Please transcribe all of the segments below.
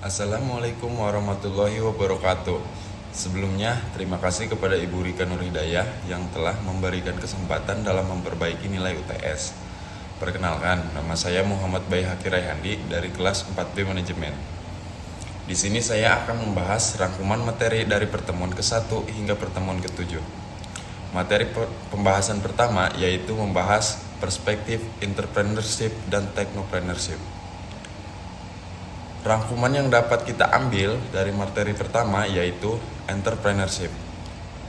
Assalamualaikum warahmatullahi wabarakatuh. Sebelumnya, terima kasih kepada Ibu Rika Nurhidayah yang telah memberikan kesempatan dalam memperbaiki nilai UTS. Perkenalkan, nama saya Muhammad Baihaqi Raihandi dari kelas 4B Manajemen. Di sini saya akan membahas rangkuman materi dari pertemuan ke-1 hingga pertemuan ke-7. Materi pembahasan pertama yaitu membahas perspektif entrepreneurship dan technopreneurship. Rangkuman yang dapat kita ambil dari materi pertama yaitu entrepreneurship,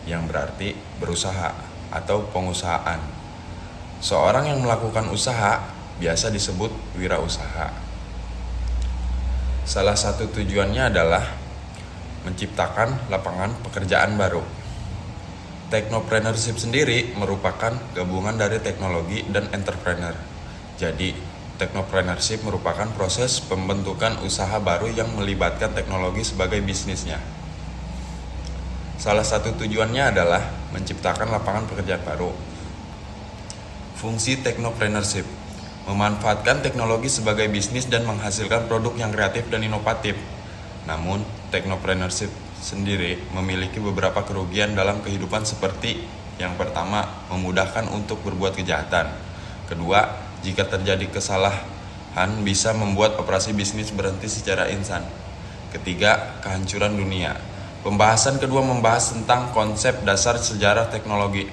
yang berarti berusaha atau pengusahaan. Seorang yang melakukan usaha biasa disebut wirausaha. Salah satu tujuannya adalah menciptakan lapangan pekerjaan baru. Technopreneurship sendiri merupakan gabungan dari teknologi dan entrepreneur. Jadi, technopreneurship merupakan proses pembentukan usaha baru yang melibatkan teknologi sebagai bisnisnya. Salah satu tujuannya adalah menciptakan lapangan pekerjaan baru. Fungsi technopreneurship memanfaatkan teknologi sebagai bisnis dan menghasilkan produk yang kreatif dan inovatif. Namun, technopreneurship sendiri memiliki beberapa kerugian dalam kehidupan seperti yang pertama, memudahkan untuk berbuat kejahatan. Kedua, jika terjadi kesalahan bisa membuat operasi bisnis berhenti secara instan. Ketiga, kehancuran dunia. Pembahasan kedua membahas tentang konsep dasar sejarah teknologi.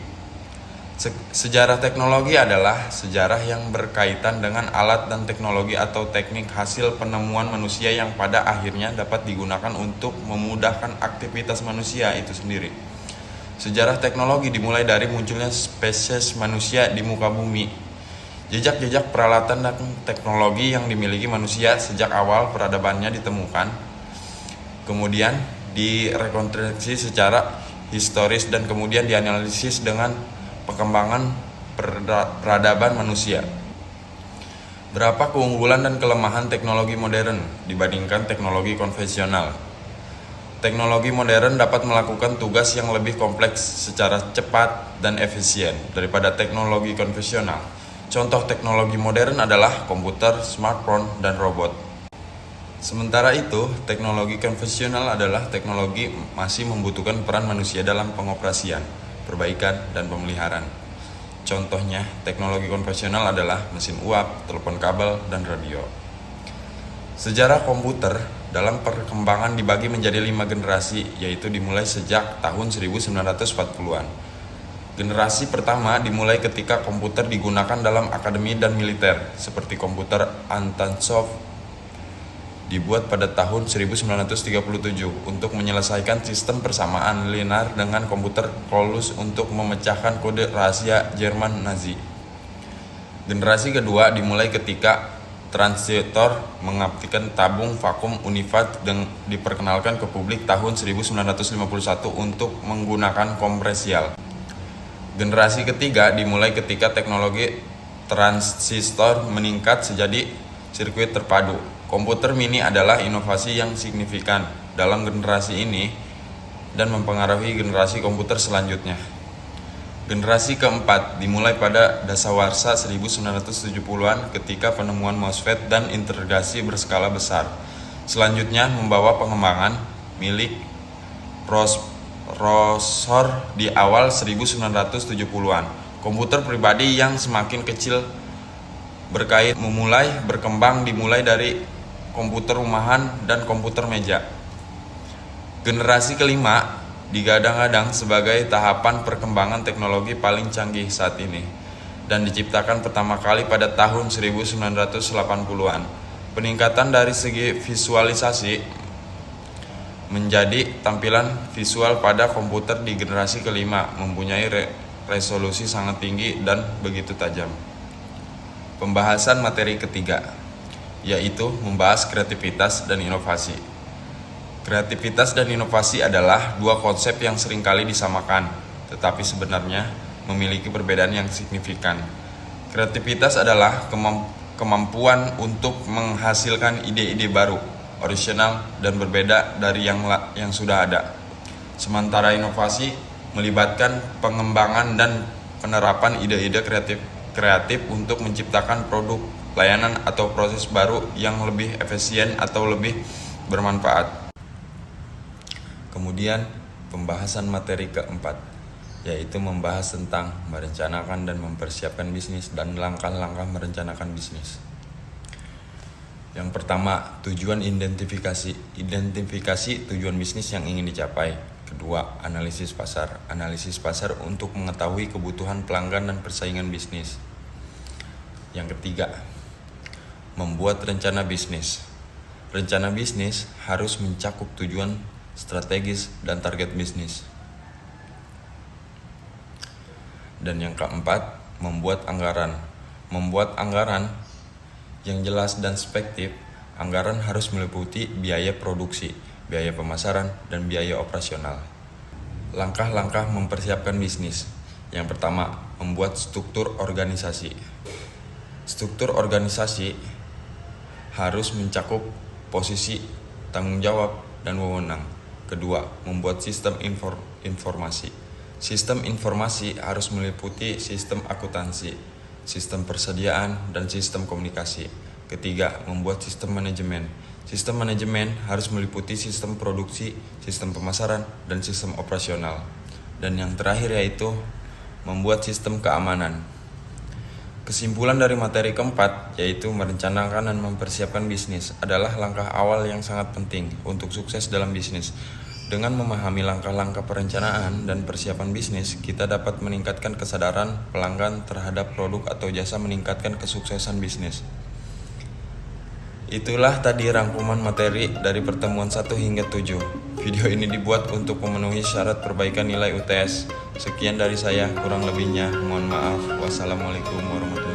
Sejarah teknologi adalah sejarah yang berkaitan dengan alat dan teknologi atau teknik hasil penemuan manusia yang pada akhirnya dapat digunakan untuk memudahkan aktivitas manusia itu sendiri. Sejarah teknologi dimulai dari munculnya spesies manusia di muka bumi. Jejak-jejak peralatan dan teknologi yang dimiliki manusia sejak awal peradabannya ditemukan, kemudian direkonstruksi secara historis dan kemudian dianalisis dengan perkembangan peradaban manusia. Berapa keunggulan dan kelemahan teknologi modern dibandingkan teknologi konvensional? Teknologi modern dapat melakukan tugas yang lebih kompleks secara cepat dan efisien daripada teknologi konvensional. Contoh teknologi modern adalah komputer, smartphone, dan robot. Sementara itu, teknologi konvensional adalah teknologi masih membutuhkan peran manusia dalam pengoperasian, perbaikan, dan pemeliharaan. Contohnya, teknologi konvensional adalah mesin uap, telepon kabel, dan radio. Sejarah komputer dalam perkembangan dibagi menjadi 5 generasi, yaitu dimulai sejak tahun 1940-an. Generasi pertama dimulai ketika komputer digunakan dalam akademi dan militer, seperti komputer Antonov dibuat pada tahun 1937 untuk menyelesaikan sistem persamaan linear dengan komputer Paulus untuk memecahkan kode rahasia Jerman Nazi. Generasi kedua dimulai ketika transistor mengaktifkan tabung vakum Univat dan diperkenalkan ke publik tahun 1951 untuk menggunakan kompresial. Generasi ketiga dimulai ketika teknologi transistor meningkat menjadi sirkuit terpadu. Komputer mini adalah inovasi yang signifikan dalam generasi ini dan mempengaruhi generasi komputer selanjutnya. Generasi keempat dimulai pada dasawarsa 1970-an ketika penemuan MOSFET dan integrasi berskala besar. Selanjutnya membawa pengembangan milik prosesor di awal 1970-an. Komputer pribadi yang semakin kecil mulai berkembang dimulai dari komputer rumahan dan komputer meja. Generasi kelima digadang-gadang sebagai tahapan perkembangan teknologi paling canggih saat ini dan diciptakan pertama kali pada tahun 1980-an. Peningkatan dari segi visualisasi menjadi tampilan visual pada komputer di generasi kelima mempunyai resolusi sangat tinggi dan begitu tajam. Pembahasan materi ketiga yaitu membahas kreativitas dan inovasi. Kreativitas dan inovasi adalah dua konsep yang seringkali disamakan, tetapi sebenarnya memiliki perbedaan yang signifikan. Kreativitas adalah kemampuan untuk menghasilkan ide-ide baru, original dan berbeda dari yang sudah ada. Sementara inovasi melibatkan pengembangan dan penerapan ide-ide kreatif untuk menciptakan produk, layanan atau proses baru yang lebih efisien atau lebih bermanfaat. Kemudian pembahasan materi keempat, yaitu membahas tentang merencanakan dan mempersiapkan bisnis dan langkah-langkah merencanakan bisnis. Yang pertama, tujuan identifikasi tujuan bisnis yang ingin dicapai. Kedua, analisis pasar untuk mengetahui kebutuhan pelanggan dan persaingan bisnis. Yang ketiga, membuat rencana bisnis. Rencana bisnis harus mencakup tujuan strategis dan target bisnis. Dan yang keempat, membuat anggaran. Membuat anggaran yang jelas dan spektif. Anggaran harus meliputi biaya produksi, biaya pemasaran, dan biaya operasional. Langkah-langkah mempersiapkan bisnis. Yang pertama, membuat struktur organisasi. Struktur organisasi harus mencakup posisi, tanggung jawab, dan wewenang. Kedua, membuat sistem informasi. Sistem informasi harus meliputi sistem akuntansi, sistem persediaan, dan sistem komunikasi. Ketiga, membuat sistem manajemen. Sistem manajemen harus meliputi sistem produksi, sistem pemasaran, dan sistem operasional. Dan yang terakhir yaitu membuat sistem keamanan. Kesimpulan dari materi keempat, yaitu merencanakan dan mempersiapkan bisnis, adalah langkah awal yang sangat penting untuk sukses dalam bisnis. Dengan memahami langkah-langkah perencanaan dan persiapan bisnis, kita dapat meningkatkan kesadaran pelanggan terhadap produk atau jasa, meningkatkan kesuksesan bisnis. Itulah tadi rangkuman materi dari pertemuan 1 hingga 7. Video ini dibuat untuk memenuhi syarat perbaikan nilai UTS. Sekian dari saya, kurang lebihnya mohon maaf. Wassalamualaikum warahmatullahi wabarakatuh.